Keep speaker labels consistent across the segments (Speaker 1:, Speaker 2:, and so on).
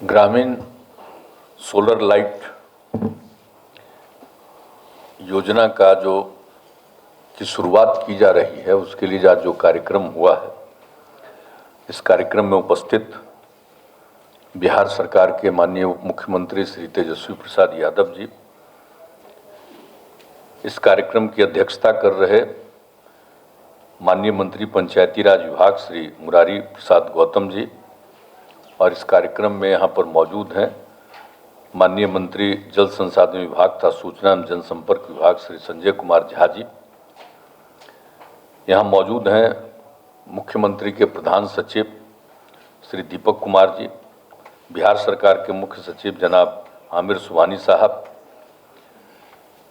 Speaker 1: ग्रामीण solar light योजना का की शुरुआत की जा रही है, उसके लिए आज जो कार्यक्रम हुआ है, इस कार्यक्रम में उपस्थित बिहार सरकार के माननीय उप मुख्यमंत्री श्री तेजस्वी प्रसाद यादव जी, इस कार्यक्रम की अध्यक्षता कर रहे माननीय मंत्री पंचायती राज विभाग श्री मुरारी प्रसाद गौतम जी, और इस कार्यक्रम में यहाँ पर मौजूद हैं माननीय मंत्री जल संसाधन विभाग तथा सूचना एवं जनसंपर्क विभाग श्री संजय कुमार झा जी। यहाँ मौजूद हैं मुख्यमंत्री के प्रधान सचिव श्री दीपक कुमार जी, बिहार सरकार के मुख्य सचिव जनाब आमिर सुबहानी साहब,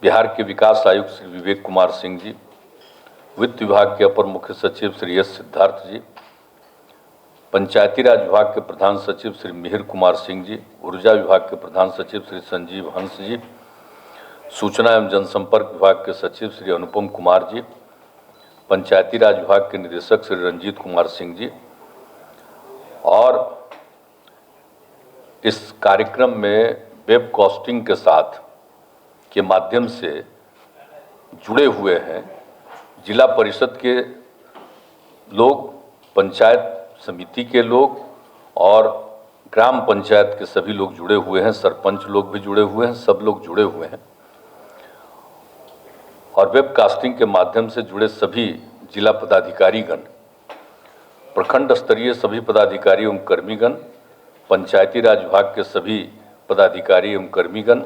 Speaker 1: बिहार के विकास आयुक्त श्री विवेक कुमार सिंह जी, वित्त विभाग के अपर मुख्य सचिव श्री एस सिद्धार्थ जी, पंचायती राज विभाग के प्रधान सचिव श्री मिहिर कुमार सिंह जी, ऊर्जा विभाग के प्रधान सचिव श्री संजीव हंस जी, सूचना एवं जनसंपर्क विभाग के सचिव श्री अनुपम कुमार जी, पंचायती राज विभाग के निदेशक श्री रंजीत कुमार सिंह जी, और इस कार्यक्रम में वेब कास्टिंग के साथ के माध्यम से जुड़े हुए हैं जिला परिषद के लोग, पंचायत समिति के लोग और ग्राम पंचायत के सभी लोग जुड़े हुए हैं, सरपंच लोग भी जुड़े हुए हैं, सब लोग जुड़े हुए हैं। और वेब कास्टिंग के माध्यम से जुड़े सभी जिला पदाधिकारीगण, प्रखंड स्तरीय सभी पदाधिकारी एवं कर्मीगण, पंचायती राज विभाग के सभी पदाधिकारी एवं कर्मीगण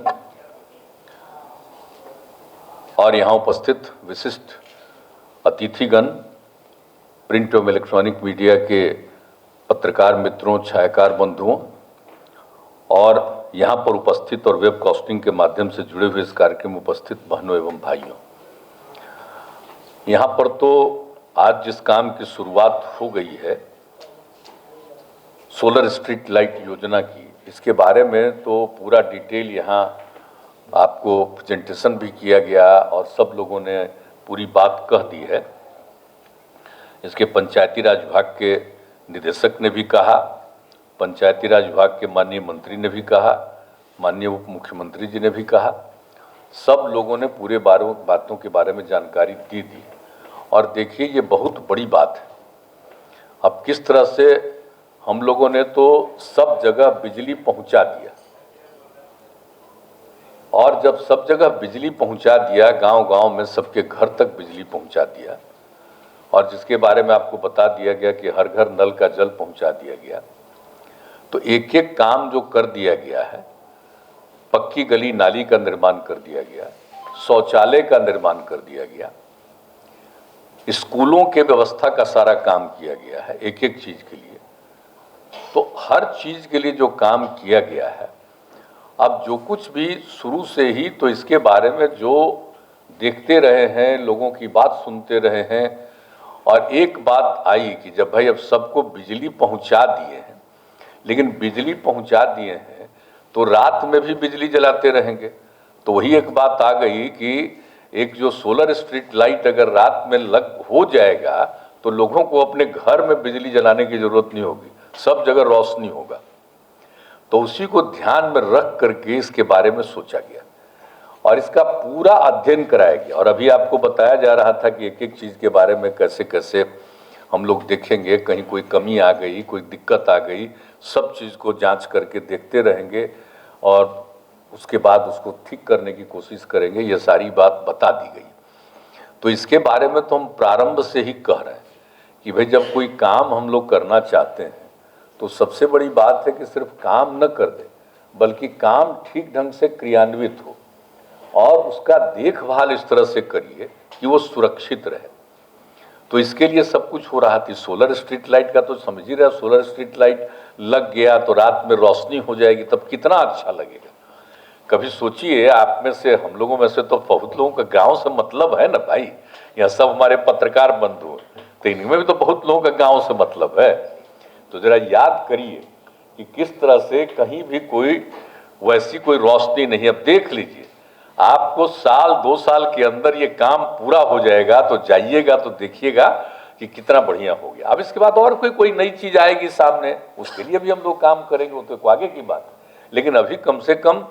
Speaker 1: और यहाँ उपस्थित विशिष्ट अतिथिगण, प्रिंट एवं इलेक्ट्रॉनिक मीडिया के पत्रकार मित्रों, छायाकार बंधुओं और यहाँ पर उपस्थित और वेब कास्टिंग के माध्यम से जुड़े हुए इस कार्यक्रम में उपस्थित बहनों एवं भाइयों, यहाँ पर तो आज जिस काम की शुरुआत हो गई है सोलर स्ट्रीट लाइट योजना की, इसके बारे में तो पूरा डिटेल यहाँ आपको प्रेजेंटेशन भी किया गया और सब लोगों ने पूरी बात कह दी है। इसके पंचायती राज विभाग के निदेशक ने भी कहा, पंचायती राज विभाग के माननीय मंत्री ने भी कहा, माननीय उप मुख्यमंत्री जी ने भी कहा, सब लोगों ने पूरे बातों के बारे में जानकारी दी। और देखिए, ये बहुत बड़ी बात है। अब किस तरह से हम लोगों ने तो सब जगह बिजली पहुंचा दिया, और जब सब जगह बिजली पहुंचा दिया, गांव-गांव में सबके घर तक बिजली पहुंचा दिया, और जिसके बारे में आपको बता दिया गया कि हर घर नल का जल पहुंचा दिया गया, तो एक एक काम जो कर दिया गया है, पक्की गली नाली का निर्माण कर दिया गया, शौचालय का निर्माण कर दिया गया, स्कूलों के व्यवस्था का सारा काम किया गया है एक एक चीज के लिए। तो हर चीज के लिए जो काम किया गया है, अब जो कुछ भी शुरू से ही तो इसके बारे में जो देखते रहे हैं, लोगों की बात सुनते रहे हैं, और एक बात आई कि जब भाई अब सबको बिजली पहुंचा दिए हैं, लेकिन बिजली पहुंचा दिए हैं तो रात में भी बिजली जलाते रहेंगे, तो वही एक बात आ गई कि एक जो सोलर स्ट्रीट लाइट अगर रात में हो जाएगा तो लोगों को अपने घर में बिजली जलाने की जरूरत नहीं होगी, सब जगह रोशनी होगा। तो उसी को ध्यान में रख करके इसके बारे में सोचा गया और इसका पूरा अध्ययन कराया गया। और अभी आपको बताया जा रहा था कि एक एक चीज़ के बारे में कैसे कैसे हम लोग देखेंगे, कहीं कोई कमी आ गई, कोई दिक्कत आ गई, सब चीज़ को जांच करके देखते रहेंगे और उसके बाद उसको ठीक करने की कोशिश करेंगे। ये सारी बात बता दी गई। तो इसके बारे में तो हम प्रारंभ से ही कह रहे हैं कि भाई जब कोई काम हम लोग करना चाहते हैं तो सबसे बड़ी बात है कि सिर्फ काम न कर दे, बल्कि काम ठीक ढंग से क्रियान्वित हो और उसका देखभाल इस तरह से करिए कि वो सुरक्षित रहे। तो इसके लिए सब कुछ हो रहा थी। सोलर स्ट्रीट लाइट का तो समझ ही रहे, सोलर स्ट्रीट लाइट लग गया तो रात में रोशनी हो जाएगी, तब कितना अच्छा लगेगा। कभी सोचिए, आप में से, हम लोगों में से तो बहुत लोगों का गांव से मतलब है ना भाई, यहाँ सब हमारे पत्रकार बंधु हैं, तो इनमें भी तो बहुत लोगों का गाँव से मतलब है। तो जरा याद करिए कि किस तरह से कहीं भी कोई वैसी कोई रोशनी नहीं। अब देख लीजिए, आपको साल 2 साल के अंदर ये काम पूरा हो जाएगा, तो जाइएगा तो देखिएगा कि कितना बढ़िया हो गया। अब इसके बाद और कोई नई चीज आएगी सामने, उसके लिए भी हम लोग काम करेंगे, वो तो आगे की बात है। लेकिन अभी कम से कम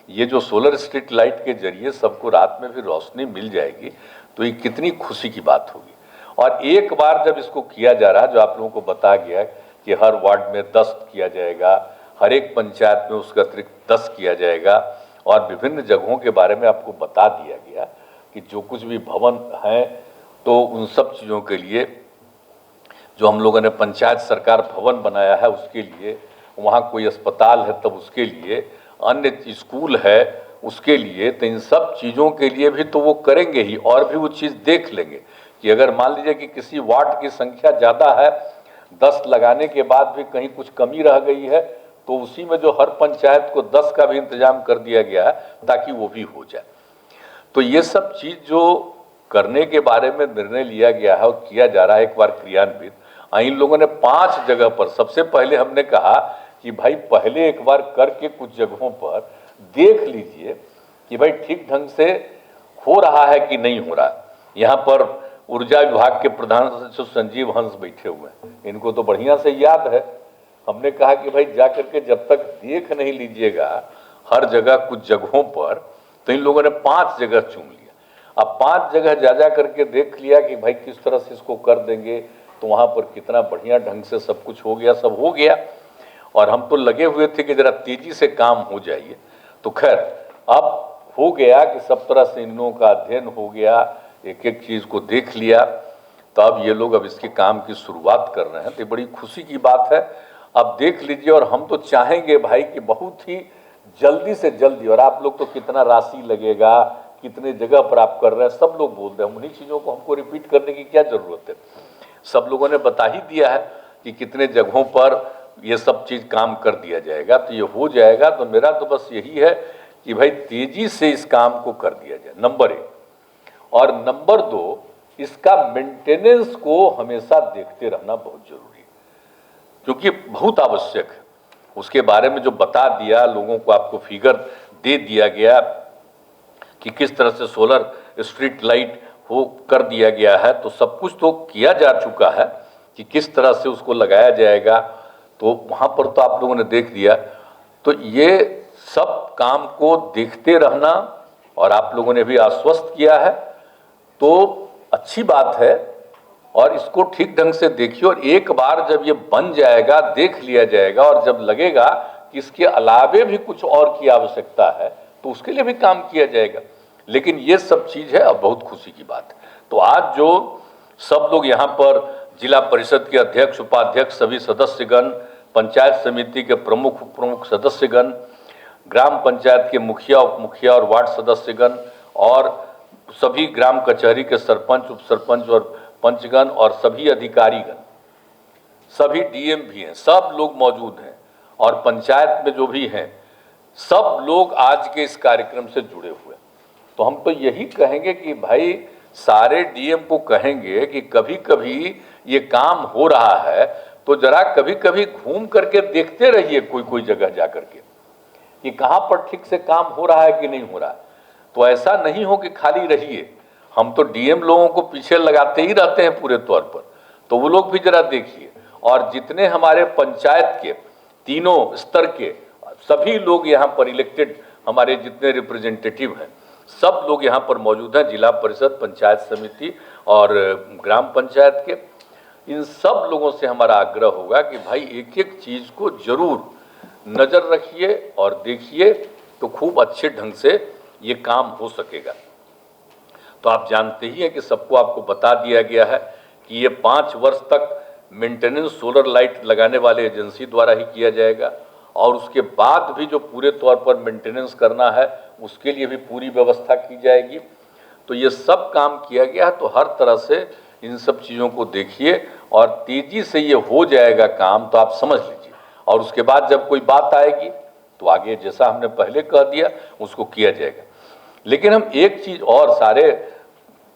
Speaker 1: ये जो सोलर स्ट्रीट लाइट के जरिए सबको रात में भी रोशनी मिल जाएगी, तो ये कितनी खुशी की बात होगी। और एक बार जब इसको किया जा रहा है, जो आप लोगों को बता गया कि हर वार्ड में 10 किया जाएगा, हर एक पंचायत में उसका अतिरिक्त 10 किया जाएगा, और विभिन्न जगहों के बारे में आपको बता दिया गया कि जो कुछ भी भवन हैं तो उन सब चीज़ों के लिए जो हम लोगों ने पंचायत सरकार भवन बनाया है उसके लिए, वहाँ कोई अस्पताल है तब उसके लिए, अन्य स्कूल है उसके लिए, तो इन सब चीज़ों के लिए भी तो वो करेंगे ही। और भी वो चीज़ देख लेंगे कि अगर मान लीजिए कि किसी वार्ड की संख्या ज़्यादा है, 10 लगाने के बाद भी कहीं कुछ कमी रह गई है, तो उसी में जो हर पंचायत को 10 का भी इंतजाम कर दिया गया है ताकि वो भी हो जाए। तो ये सब चीज़ जो करने के बारे में निर्णय लिया गया है और किया जा रहा है एक बार क्रियान्वित। इन लोगों ने 5 जगह पर, सबसे पहले हमने कहा कि भाई पहले एक बार करके कुछ जगहों पर देख लीजिए कि भाई ठीक ढंग से हो रहा है कि नहीं हो रहा। यहाँ पर ऊर्जा विभाग के प्रधान सचिव संजीव हंस बैठे हुए हैं, इनको तो बढ़िया से याद है। हमने कहा कि भाई जा करके जब तक देख नहीं लीजिएगा हर जगह कुछ जगहों पर, तो इन लोगों ने 5 जगह चुन लिया। अब 5 जगह जा करके देख लिया कि भाई किस तरह से इसको कर देंगे, तो वहाँ पर कितना बढ़िया ढंग से सब कुछ हो गया, सब हो गया। और हम तो लगे हुए थे कि जरा तेजी से काम हो जाइए, तो खैर अब हो गया कि सब तरह से इन लोगों का अध्ययन हो गया, एक एक चीज़ को देख लिया, तो अब ये लोग अब इसके काम की शुरुआत कर रहे हैं, तो बड़ी खुशी की बात है। अब देख लीजिए, और हम तो चाहेंगे भाई कि बहुत ही जल्दी से जल्दी, और आप लोग तो कितना राशि लगेगा, कितने जगह पर आप कर रहे हैं, सब लोग बोल रहे हैं, उन्हीं चीज़ों को हमको रिपीट करने की क्या ज़रूरत है। सब लोगों ने बता ही दिया है कि कितने जगहों पर ये सब चीज़ काम कर दिया जाएगा, तो ये हो जाएगा। तो मेरा तो बस यही है कि भाई तेजी से इस काम को कर दिया जाए, नंबर 1। और नंबर 2, इसका मेंटेनेंस को हमेशा देखते रहना बहुत जरूरी है, क्योंकि बहुत आवश्यक है। उसके बारे में जो बता दिया लोगों को, आपको फिगर दे दिया गया कि किस तरह से सोलर स्ट्रीट लाइट हो कर दिया गया है, तो सब कुछ तो किया जा चुका है कि किस तरह से उसको लगाया जाएगा, तो वहाँ पर तो आप लोगों ने देख दिया। तो ये सब काम को देखते रहना, और आप लोगों ने भी आश्वस्त किया है, तो अच्छी बात है। और इसको ठीक ढंग से देखिए, और एक बार जब ये बन जाएगा, देख लिया जाएगा, और जब लगेगा कि इसके अलावे भी कुछ और की आवश्यकता है, तो उसके लिए भी काम किया जाएगा। लेकिन ये सब चीज़ है, अब बहुत खुशी की बात है। तो आज जो सब लोग यहाँ पर, जिला परिषद के अध्यक्ष, उपाध्यक्ष, सभी सदस्यगण, पंचायत समिति के प्रमुख उप प्रमुख सदस्यगण, ग्राम पंचायत के मुखिया, उप मुखिया और वार्ड सदस्यगण, और सभी ग्राम कचहरी के सरपंच, उप सरपंच और पंचगण, और सभी अधिकारीगण, सभी डीएम भी हैं, सब लोग मौजूद हैं, और पंचायत में जो भी हैं सब लोग आज के इस कार्यक्रम से जुड़े हुए। तो हम तो यही कहेंगे कि भाई सारे डीएम को कहेंगे कि कभी कभी ये काम हो रहा है तो जरा कभी कभी घूम करके देखते रहिए, कोई जगह जा करके कि कहाँ पर ठीक से काम हो रहा है कि नहीं हो रहा है। तो ऐसा नहीं हो कि खाली रहिए, हम तो डीएम लोगों को पीछे लगाते ही रहते हैं पूरे तौर पर, तो वो लोग भी जरा देखिए। और जितने हमारे पंचायत के तीनों स्तर के सभी लोग यहाँ पर इलेक्टेड, हमारे जितने रिप्रेजेंटेटिव हैं, सब लोग यहाँ पर मौजूद हैं, जिला परिषद, पंचायत समिति और ग्राम पंचायत के। इन सब लोगों से हमारा आग्रह होगा कि भाई एक एक चीज़ को जरूर नज़र रखिए और देखिए, तो खूब अच्छे ढंग से ये काम हो सकेगा। तो आप जानते ही हैं कि सबको आपको बता दिया गया है कि ये 5 वर्ष तक मेंटेनेंस सोलर लाइट लगाने वाले एजेंसी द्वारा ही किया जाएगा, और उसके बाद भी जो पूरे तौर पर मेंटेनेंस करना है उसके लिए भी पूरी व्यवस्था की जाएगी। तो ये सब काम किया गया है, तो हर तरह से इन सब चीज़ों को देखिए और तेज़ी से ये हो जाएगा काम, तो आप समझ लीजिए। और उसके बाद जब कोई बात आएगी तो आगे जैसा हमने पहले कह दिया उसको किया जाएगा। लेकिन हम एक चीज़ और, सारे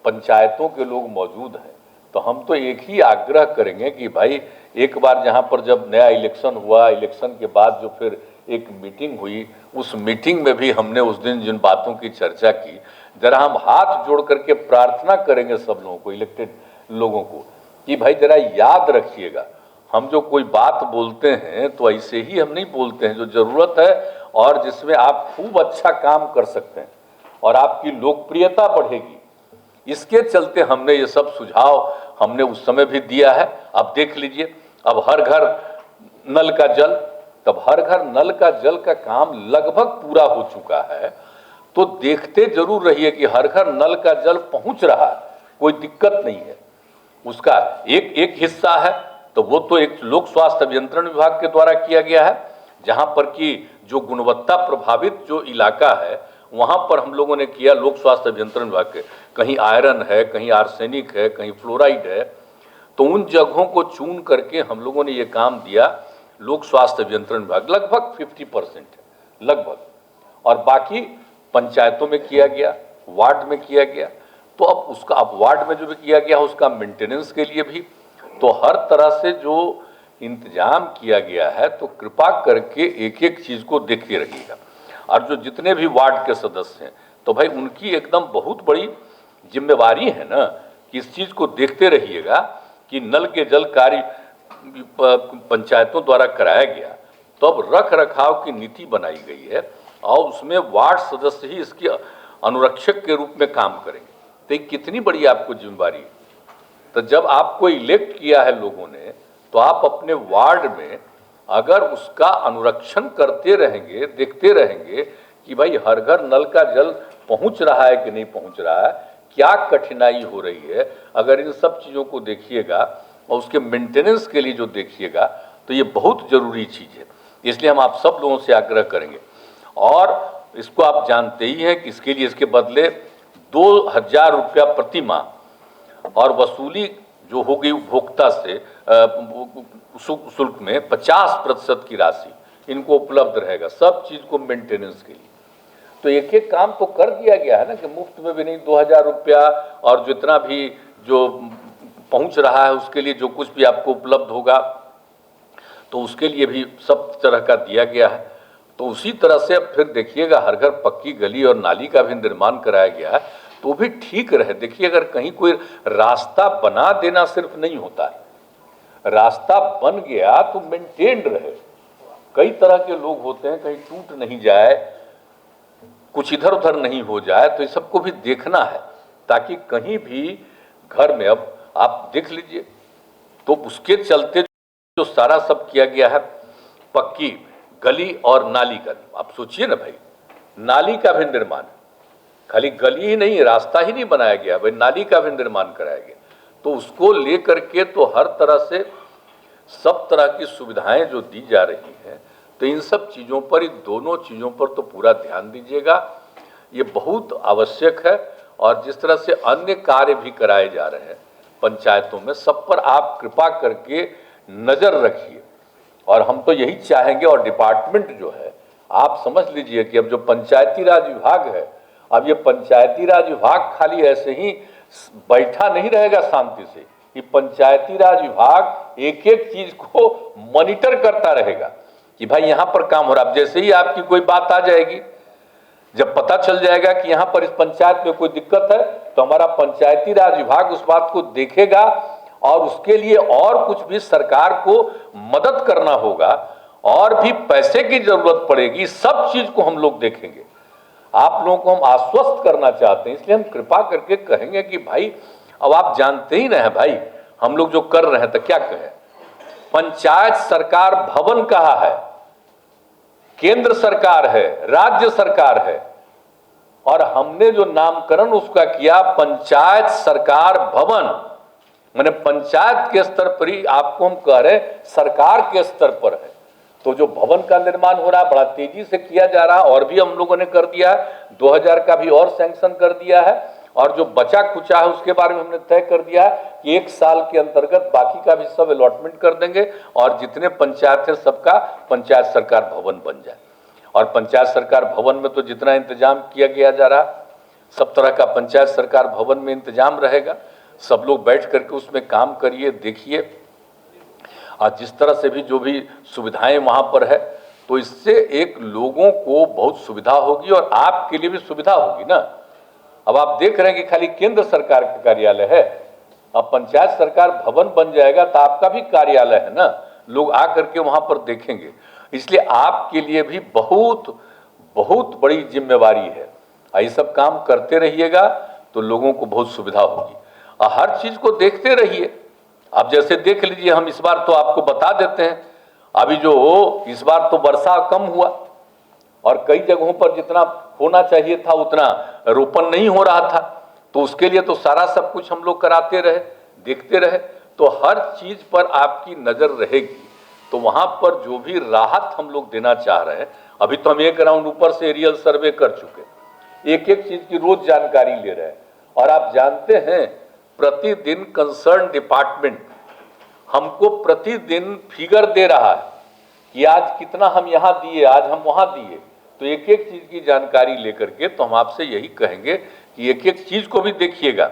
Speaker 1: पंचायतों के लोग मौजूद हैं, तो हम तो एक ही आग्रह करेंगे कि भाई एक बार जहाँ पर जब नया इलेक्शन हुआ, इलेक्शन के बाद जो फिर एक मीटिंग हुई, उस मीटिंग में भी हमने उस दिन जिन बातों की चर्चा की, जरा हम हाथ जोड़ करके प्रार्थना करेंगे सब लोगों को, इलेक्टेड लोगों को, कि भाई जरा याद रखिएगा, हम जो कोई बात बोलते हैं तो ऐसे ही हम नहीं बोलते हैं, जो जरूरत है और जिसमें आप खूब अच्छा काम कर सकते हैं और आपकी लोकप्रियता बढ़ेगी, इसके चलते हमने ये सब सुझाव हमने उस समय भी दिया है। अब देख लीजिए, अब हर घर नल का जल, तब हर घर नल का जल का काम लगभग पूरा हो चुका है। तो देखते जरूर रहिए कि हर घर नल का जल पहुंच रहा है, कोई दिक्कत नहीं है। उसका एक एक हिस्सा है तो वो तो एक लोक स्वास्थ्य अभियंत्रण विभाग के द्वारा किया गया है, जहां पर कि जो गुणवत्ता प्रभावित जो इलाका है वहां पर हम लोगों ने किया लोक स्वास्थ्य अभियंत्रण विभाग के, कहीं आयरन है, कहीं आर्सेनिक है, कहीं फ्लोराइड है, तो उन जगहों को चुन करके हम लोगों ने ये काम दिया लोक स्वास्थ्य अभियंत्रण विभाग, लगभग 50% है लगभग, और बाकी पंचायतों में किया गया, वार्ड में किया गया। तो अब उसका, अब वार्ड में जो भी किया गया उसका मेंटेनेंस के लिए भी तो हर तरह से जो इंतजाम किया गया है, तो कृपा करके एक एक चीज को देखते रहिएगा। और जो जितने भी वार्ड के सदस्य हैं तो भाई उनकी एकदम बहुत बड़ी जिम्मेवारी है ना कि इस चीज को देखते रहिएगा कि नल के जल कार्य पंचायतों द्वारा कराया गया, तो अब रख रखाव की नीति बनाई गई है और उसमें वार्ड सदस्य ही इसके अनुरक्षक के रूप में काम करेंगे। तो ये कितनी बड़ी आपको जिम्मेवारी है। तो जब आपको इलेक्ट किया है लोगों ने, तो आप अपने वार्ड में अगर उसका अनुरक्षण करते रहेंगे, देखते रहेंगे कि भाई हर घर नल का जल पहुंच रहा है कि नहीं पहुंच रहा है, क्या कठिनाई हो रही है, अगर इन सब चीज़ों को देखिएगा और उसके मेंटेनेंस के लिए जो देखिएगा, तो ये बहुत जरूरी चीज़ है। इसलिए हम आप सब लोगों से आग्रह करेंगे, और इसको आप जानते ही हैं कि इसके लिए इसके बदले 2000 रुपया प्रति माह और वसूली जो होगी उपभोक्ता से शुल्क में 50% की राशि इनको उपलब्ध रहेगा सब चीज को मेंटेनेंस के लिए। तो एक एक काम तो कर दिया गया है ना कि मुफ्त में भी नहीं, 2000 रुपया और जितना भी जो पहुंच रहा है उसके लिए जो कुछ भी आपको उपलब्ध होगा तो उसके लिए भी सब तरह का दिया गया है। तो उसी तरह से अब फिर देखिएगा हर घर पक्की गली और नाली का भी निर्माण कराया गया है, तो भी ठीक रहे। देखिए अगर कहीं कोई रास्ता बना देना सिर्फ नहीं होता है, रास्ता बन गया तो मेंटेन्ड रहे। कई तरह के लोग होते हैं, कहीं टूट नहीं जाए, कुछ इधर उधर नहीं हो जाए, तो इस सबको भी देखना है ताकि कहीं भी घर में, अब आप देख लीजिए, तो उसके चलते जो सारा सब किया गया है, पक्की गली और नाली का, आप सोचिए ना भाई, नाली का भी निर्माण, खाली गली ही नहीं, रास्ता ही नहीं बनाया गया भाई, नाली का भी निर्माण कराया गया। तो उसको लेकर के तो हर तरह से सब तरह की सुविधाएं जो दी जा रही हैं, तो इन सब चीज़ों पर, इन दोनों चीज़ों पर तो पूरा ध्यान दीजिएगा, ये बहुत आवश्यक है। और जिस तरह से अन्य कार्य भी कराए जा रहे हैं पंचायतों में, सब पर आप कृपा करके नज़र रखिए। और हम तो यही चाहेंगे, और डिपार्टमेंट जो है, आप समझ लीजिए कि अब जो पंचायती राज विभाग है, अब ये पंचायती राज विभाग खाली ऐसे ही बैठा नहीं रहेगा शांति से, ये पंचायती राज विभाग एक एक चीज को मॉनिटर करता रहेगा कि भाई यहाँ पर काम हो रहा है। अब जैसे ही आपकी कोई बात आ जाएगी, जब पता चल जाएगा कि यहाँ पर इस पंचायत में कोई दिक्कत है, तो हमारा पंचायती राज विभाग उस बात को देखेगा और उसके लिए और कुछ भी सरकार को मदद करना होगा और भी पैसे की जरूरत पड़ेगी, सब चीज को हम लोग देखेंगे। आप लोगों को हम आश्वस्त करना चाहते हैं, इसलिए हम कृपा करके कहेंगे कि भाई अब आप जानते ही ना है भाई, हम लोग जो कर रहे हैं तो क्या कहें, पंचायत सरकार भवन कहा है, केंद्र सरकार है, राज्य सरकार है, और हमने जो नामकरण उसका किया पंचायत सरकार भवन, मैंने पंचायत के स्तर पर ही आपको हम कह रहे सरकार के स्तर पर है। तो जो भवन का निर्माण हो रहा है बड़ा तेजी से किया जा रहा है, और भी हम लोगों ने कर दिया है, 2000 का भी और सैंक्शन कर दिया है, और जो बचा खुचा है उसके बारे में हमने तय कर दिया है कि 1 साल के अंतर्गत बाकी का भी सब अलॉटमेंट कर देंगे और जितने पंचायत है सबका पंचायत सरकार भवन बन जाए। और पंचायत सरकार भवन में तो जितना इंतजाम किया गया जा रहा, सब तरह का पंचायत सरकार भवन में इंतजाम रहेगा, सब लोग बैठ करके उसमें काम करिए, देखिए, और जिस तरह से भी जो भी सुविधाएं वहां पर है, तो इससे एक लोगों को बहुत सुविधा होगी और आपके लिए भी सुविधा होगी ना। अब आप देख रहे हैं कि खाली केंद्र सरकार का कार्यालय है, अब पंचायत सरकार भवन बन जाएगा तो आपका भी कार्यालय है ना, लोग आ करके वहां पर देखेंगे। इसलिए आपके लिए भी बहुत बहुत बड़ी जिम्मेवारी है। ये सब काम करते रहिएगा तो लोगों को बहुत सुविधा होगी। और हर चीज को देखते रहिए। अब जैसे देख लीजिए, हम इस बार तो आपको बता देते हैं, अभी जो इस बार तो वर्षा कम हुआ और कई जगहों पर जितना होना चाहिए था उतना रोपण नहीं हो रहा था, तो उसके लिए तो सारा सब कुछ हम लोग कराते रहे, देखते रहे। तो हर चीज पर आपकी नजर रहेगी, तो वहां पर जो भी राहत हम लोग देना चाह रहे हैं, अभी तो हम एक राउंड ऊपर से एरियल सर्वे कर चुके, एक एक चीज की रोज जानकारी ले रहे हैं। और आप जानते हैं प्रतिदिन कंसर्न डिपार्टमेंट हमको प्रतिदिन फिगर दे रहा है कि आज कितना हम यहाँ दिए, आज हम वहां दिए। तो एक एक चीज की जानकारी लेकर के तो हम आपसे यही कहेंगे कि एक एक चीज को भी देखिएगा।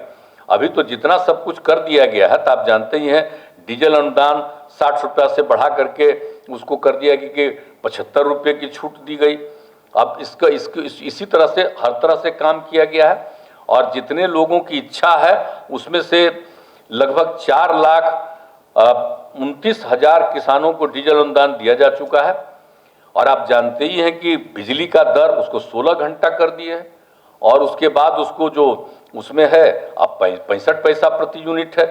Speaker 1: अभी तो जितना सब कुछ कर दिया गया है, तो आप जानते ही हैं डीजल अनुदान 60 रुपया से बढ़ा करके उसको कर दिया कि 75 रुपये की छूट दी गई। अब इसी तरह से हर तरह से काम किया गया है। और जितने लोगों की इच्छा है उसमें से लगभग 4,29,000 किसानों को डीजल अनुदान दिया जा चुका है। और आप जानते ही हैं कि बिजली का दर उसको 16 घंटा कर दिए है, और उसके बाद उसको जो उसमें है अब 65 पैसा प्रति यूनिट है,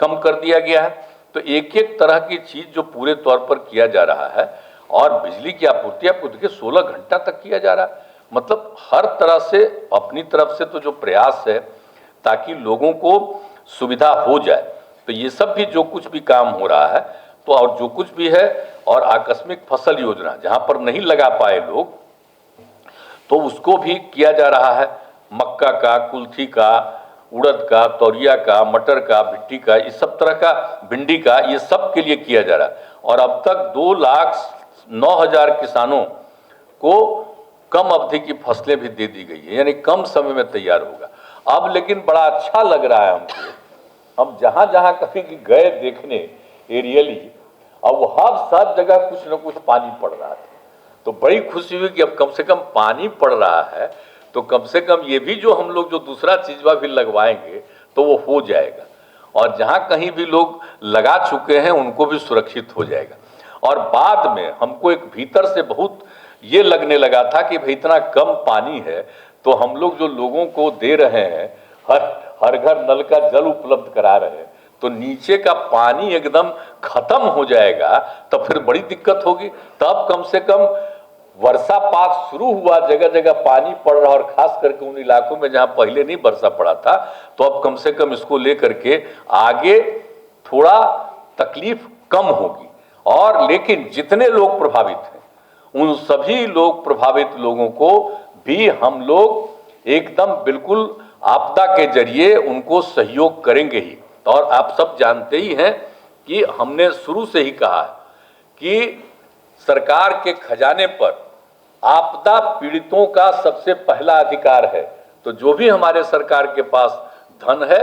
Speaker 1: कम कर दिया गया है। तो एक एक तरह की चीज जो पूरे तौर पर किया जा रहा है, और बिजली की आपूर्ति आपको देखिए 16 घंटा तक किया जा रहा है। मतलब हर तरह से अपनी तरफ से तो जो प्रयास है ताकि लोगों को सुविधा हो जाए। तो ये सब भी जो कुछ भी काम हो रहा है, तो और जो कुछ भी है, और आकस्मिक फसल योजना जहां पर नहीं लगा पाए लोग, तो उसको भी किया जा रहा है। मक्का का, कुल्थी का, उड़द का, तौरिया का, मटर का, भिट्टी का, इस सब तरह का, भिंडी का, ये सब के लिए किया जा रहा है। और अब तक 2,09,000 किसानों को कम अवधि की फसलें भी दे दी गई है, यानी कम समय में तैयार होगा। अब लेकिन बड़ा अच्छा लग रहा है हमको, हम जहां जहां कभी गए देखने एरियली, अब वहां सब जगह कुछ न कुछ पानी पड़ रहा था। तो बड़ी खुशी हुई कि अब कम से कम पानी पड़ रहा है, तो कम से कम ये भी जो हम लोग जो दूसरा चीज भी लगवाएंगे तो वो हो जाएगा। और जहां कहीं भी लोग लगा चुके हैं उनको भी सुरक्षित हो जाएगा। और बाद में हमको एक भीतर से बहुत ये लगने लगा था कि भाई इतना कम पानी है, तो हम लोग जो लोगों को दे रहे हैं, हर घर नल का जल उपलब्ध करा रहे हैं, तो नीचे का पानी एकदम खत्म हो जाएगा, तब फिर बड़ी दिक्कत होगी। तब कम से कम वर्षापात शुरू हुआ, जगह जगह पानी पड़ रहा, और खास करके उन इलाकों में जहां पहले नहीं वर्षा पड़ा था, तो अब कम से कम इसको लेकर के आगे थोड़ा तकलीफ कम होगी। और लेकिन जितने लोग प्रभावित हैं उन सभी लोग प्रभावित लोगों को भी हम लोग एकदम बिल्कुल आपदा के जरिए उनको सहयोग करेंगे ही। और आप सब जानते ही हैं कि हमने शुरू से ही कहा कि सरकार के खजाने पर आपदा पीड़ितों का सबसे पहला अधिकार है। तो जो भी हमारे सरकार के पास धन है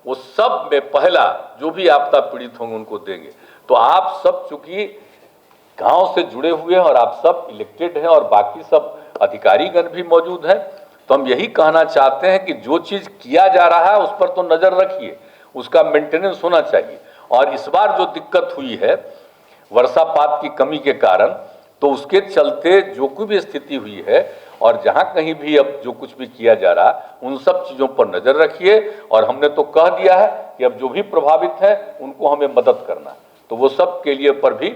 Speaker 1: वो सब में पहला जो भी आपदा पीड़ित होंगे उनको देंगे। तो आप सब चूंकि गांव से जुड़े हुए हैं और आप सब इलेक्टेड हैं और बाकी सब अधिकारीगण भी मौजूद हैं, तो हम यही कहना चाहते हैं कि जो चीज किया जा रहा है उस पर तो नजर रखिए, उसका मेंटेनेंस होना चाहिए। और इस बार जो दिक्कत हुई है वर्षापात की कमी के कारण, तो उसके चलते जो कोई भी स्थिति हुई है और जहां कहीं भी अब जो कुछ भी किया जा रहा उन सब चीजों पर नजर रखिए। और हमने तो कह दिया है कि अब जो भी प्रभावित है उनको हमें मदद करना, तो वो सब के लिए पर भी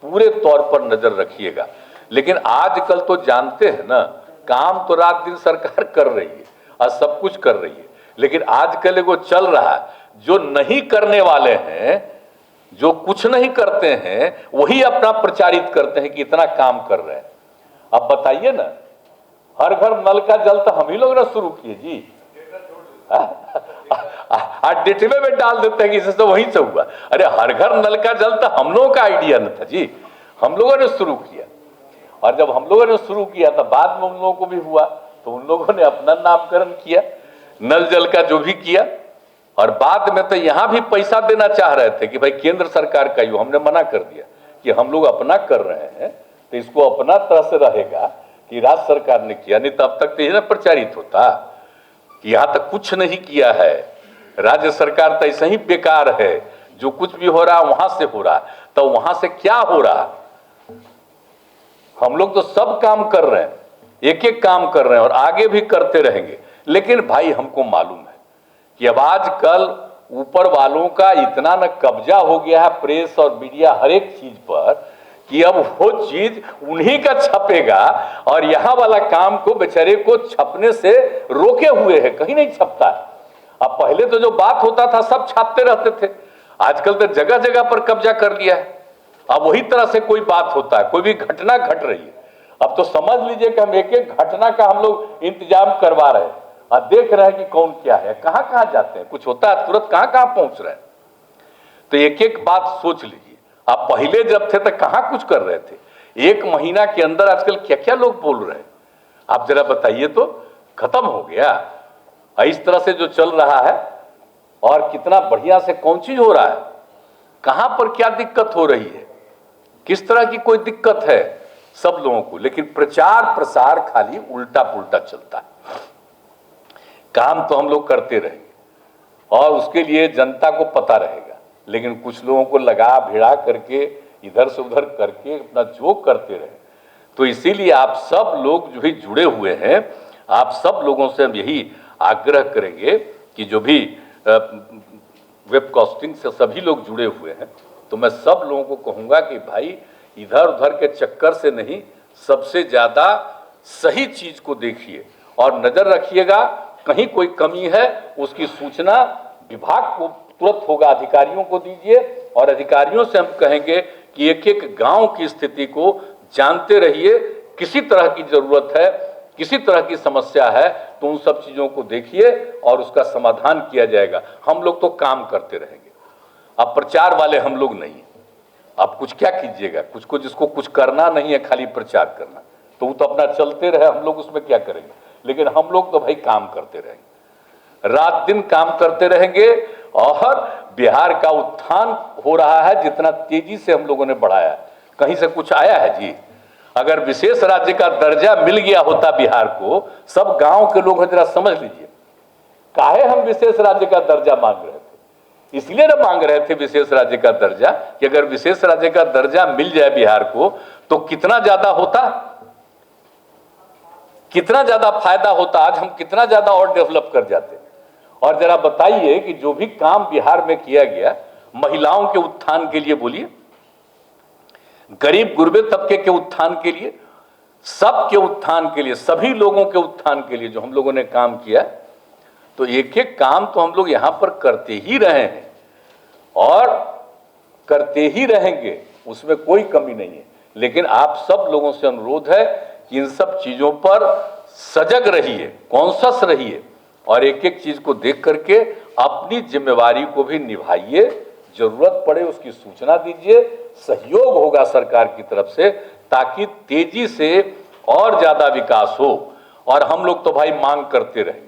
Speaker 1: पूरे तौर पर नजर रखिएगा। लेकिन आजकल तो जानते हैं ना, काम तो रात दिन सरकार कर रही है और सब कुछ कर रही है, लेकिन आजकल वो चल रहा है, जो नहीं करने वाले हैं, जो कुछ नहीं करते हैं, वही अपना प्रचारित करते हैं कि इतना काम कर रहे हैं। अब बताइए ना, हर घर नल का जल तो हम ही लोग ने शुरू किए जी, डेटवे में डाल देते हैं कि इससे तो वहीं से हुआ। अरे हर घर नल का जल तो हम लोगों का आइडिया न था जी, हम लोगों ने शुरू किया। और जब हम लोगों ने शुरू किया तो बाद में उन लोगों को भी हुआ, तो उन लोगों ने अपना नामकरण किया, नल जल का जो भी किया। और बाद में तो यहां भी पैसा देना चाह रहे थे कि भाई केंद्र सरकार का ही, हमने मना कर दिया कि हम लोग अपना कर रहे हैं तो इसको अपना तरह से रहेगा कि राज्य सरकार ने किया, नहीं तब तक तो ये ना प्रचारित होता कि यहां तक कुछ नहीं किया है, राज्य सरकार तो ऐसे ही बेकार है, जो कुछ भी हो रहा है वहां से हो रहा है, तो वहां से क्या हो रहा है? हम लोग तो सब काम कर रहे हैं, एक एक काम कर रहे हैं और आगे भी करते रहेंगे। लेकिन भाई हमको मालूम है कि अब आजकल ऊपर वालों का इतना न कब्जा हो गया है प्रेस और मीडिया हर एक चीज पर, कि अब वो चीज उन्हीं का छपेगा और यहां वाला काम को बेचारे को छपने से रोके हुए है, कहीं नहीं छपता है। अब पहले तो जो बात होता था सब छापते रहते थे, आजकल तो जगह जगह पर कब्जा कर लिया है। अब वही तरह से कोई बात होता है, कोई भी घटना घट रही है, अब तो समझ लीजिए कि हम एक एक घटना का हम लोग इंतजाम करवा रहे हैं और देख रहे हैं कि कौन क्या है, कहां कहां जाते हैं, कुछ होता है तुरंत कहां कहां पहुंच रहे हैं। तो एक एक बात सोच लीजिए, आप पहले जब थे तो कहां कुछ कर रहे थे, एक महीना के अंदर आजकल क्या क्या लोग बोल रहे हैं, आप जरा बताइए तो। खत्म हो गया इस तरह से जो चल रहा है, और कितना बढ़िया से कौन चीज हो रहा है, कहां पर क्या दिक्कत हो रही है, किस तरह की कोई दिक्कत है सब लोगों को। लेकिन प्रचार प्रसार खाली उल्टा पुल्टा चलता है। काम तो हम लोग करते रहेंगे और उसके लिए जनता को पता रहेगा, लेकिन कुछ लोगों को लगा भिड़ा करके इधर से उधर करके अपना जोक करते रहे। तो इसीलिए आप सब लोग जो भी जुड़े हुए हैं, आप सब लोगों से हम यही आग्रह करेंगे कि जो भी वेबकास्टिंग से सभी लोग जुड़े हुए हैं, तो मैं सब लोगों को कहूंगा कि भाई इधर उधर के चक्कर से नहीं, सबसे ज्यादा सही चीज को देखिए और नजर रखिएगा, कहीं कोई कमी है उसकी सूचना विभाग को तुरंत होगा, अधिकारियों को दीजिए और अधिकारियों से हम कहेंगे कि एक एक गांव की स्थिति को जानते रहिए, किसी तरह की जरूरत है, किसी तरह की समस्या है तो उन सब चीजों को देखिए और उसका समाधान किया जाएगा। हम लोग तो काम करते रहेंगे, अब प्रचार वाले हम लोग नहीं। आप कुछ क्या कीजिएगा, कुछ को जिसको कुछ करना नहीं है खाली प्रचार करना, तो वो तो अपना चलते रहे, हम लोग उसमें क्या करेंगे। लेकिन हम लोग तो भाई काम करते रहेंगे, रात दिन काम करते रहेंगे और बिहार का उत्थान हो रहा है जितना तेजी से हम लोगों ने बढ़ाया, कहीं से कुछ आया है जी। अगर विशेष राज्य का दर्जा मिल गया होता बिहार को, सब गांव के लोग जरा समझ लीजिए, काहे हम विशेष राज्य का दर्जा मांग रहे थे, इसलिए ना मांग रहे थे विशेष राज्य का दर्जा कि अगर विशेष राज्य का दर्जा मिल जाए बिहार को तो कितना ज्यादा होता, कितना ज्यादा फायदा होता, आज हम कितना ज्यादा और डेवलप कर जाते। और जरा बताइए कि जो भी काम बिहार में किया गया महिलाओं के उत्थान के लिए, बोलिए गरीब गुरबे तबके के उत्थान के लिए, सबके उत्थान के लिए, सभी लोगों के उत्थान के लिए जो हम लोगों ने काम किया, तो एक एक काम तो हम लोग यहां पर करते ही रहे हैं और करते ही रहेंगे, उसमें कोई कमी नहीं है। लेकिन आप सब लोगों से अनुरोध है कि इन सब चीजों पर सजग रहिए, कॉन्शस रहिए और एक एक चीज को देख करके अपनी जिम्मेवारी को भी निभाइए, जरूरत पड़े उसकी सूचना दीजिए, सहयोग होगा सरकार की तरफ से ताकि तेजी से और ज्यादा विकास हो। और हम लोग तो भाई मांग करते रहेंगे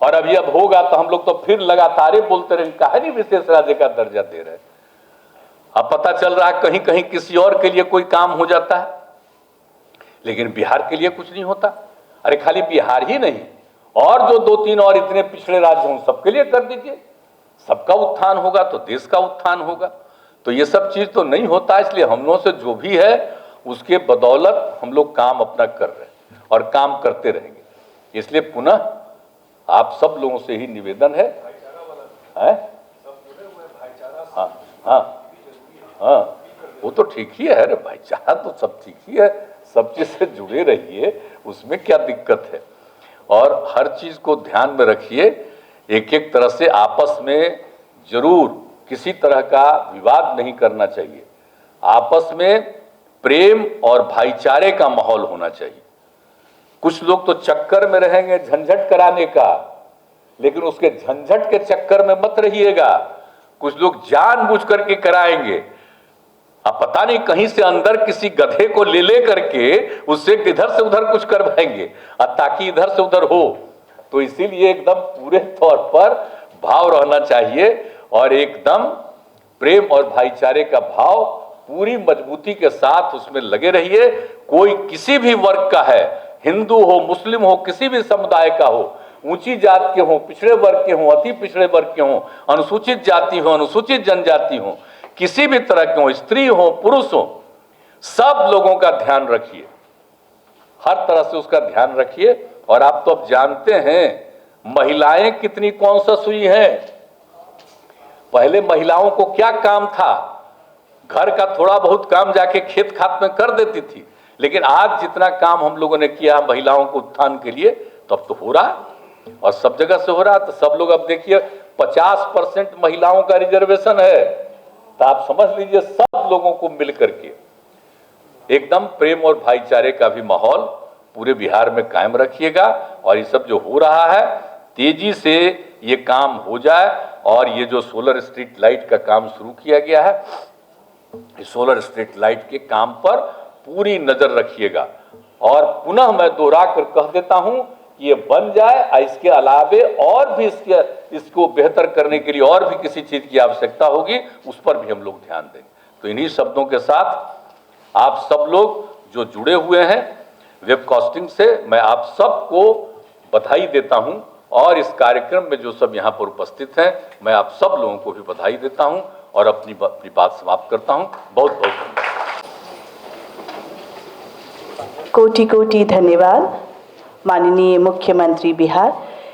Speaker 1: और अभी अब होगा तो हम लोग तो फिर लगातार बोलते रहेंगे, काहे नहीं विशेष राज्य का दर्जा दे रहे। अब पता चल रहा है कहीं कहीं किसी और के लिए कोई काम हो जाता है, लेकिन बिहार के लिए कुछ नहीं होता। अरे खाली बिहार ही नहीं, और जो 2-3 और इतने पिछड़े राज्य हों सबके लिए कर दीजिए, सबका उत्थान होगा तो देश का उत्थान होगा। तो ये सब चीज तो नहीं होता, इसलिए हम लोगों से जो भी है उसके बदौलत हम लोग काम अपना कर रहे हैं और काम करते रहेंगे। इसलिए पुनः आप सब लोगों से ही निवेदन है, हाँ हाँ हाँ, वो तो ठीक ही है, भाईचारा तो सब ठीक ही है, सब चीज से जुड़े रहिए, उसमें क्या दिक्कत है। और हर चीज को ध्यान में रखिए, एक एक तरह से आपस में जरूर किसी तरह का विवाद नहीं करना चाहिए, आपस में प्रेम और भाईचारे का माहौल होना चाहिए। कुछ लोग तो चक्कर में रहेंगे झंझट कराने का, लेकिन उसके झंझट के चक्कर में मत रहिएगा। कुछ लोग जानबूझ करके कराएंगे, अब पता नहीं कहीं से अंदर किसी गधे को ले करके उससे इधर से उधर कुछ करवाएंगे ताकि इधर से उधर हो। तो इसीलिए एकदम पूरे तौर पर भाव रहना चाहिए और एकदम प्रेम और भाईचारे का भाव पूरी मजबूती के साथ उसमें लगे रहिए। कोई किसी भी वर्ग का है, हिंदू हो, मुस्लिम हो, किसी भी समुदाय का हो, ऊंची जात के हों, पिछड़े वर्ग के हों, अति पिछड़े वर्ग के हों, अनुसूचित जाति हो, अनुसूचित जनजाति हो, किसी भी तरह के हों, स्त्री हो, पुरुष हो, सब लोगों का ध्यान रखिए, हर तरह से उसका ध्यान रखिए। और आप तो अब जानते हैं महिलाएं कितनी कौन सा सुई है। पहले महिलाओं को क्या काम था, घर का थोड़ा बहुत काम जाके खेत खात में कर देती थी, लेकिन आज जितना काम हम लोगों ने किया महिलाओं को उत्थान के लिए, तो अब तो हो रहा है और सब जगह से हो रहा है। तो सब लोग अब देखिए 50% महिलाओं का रिजर्वेशन है, तो आप समझ लीजिए सब लोगों को मिल करके एकदम प्रेम और भाईचारे का भी माहौल पूरे बिहार में कायम रखिएगा। और ये सब जो हो रहा है तेजी से ये काम हो जाए। और ये जो सोलर स्ट्रीट लाइट का काम शुरू किया गया है, इस सोलर स्ट्रीट लाइट के काम पर पूरी नजर रखिएगा। और पुनः मैं दोहरा कर कह देता हूं कि ये बन जाए, इसके अलावे और भी इसको बेहतर करने के लिए और भी किसी चीज की आवश्यकता होगी, उस पर भी हम लोग ध्यान देंगे। तो इन्हीं शब्दों के साथ आप सब लोग जो जुड़े हुए हैं वेबकास्टिंग से, मैं आप सबको बधाई देता हूं। और इस कार्यक्रम में जो सब यहां पर उपस्थित हैं, मैं आप सब लोगों को भी बधाई देता हूं और अपनी बात समाप्त करता हूं। बहुत बहुत धन्यवाद।
Speaker 2: कोटि कोटि धन्यवाद माननीय मुख्यमंत्री बिहार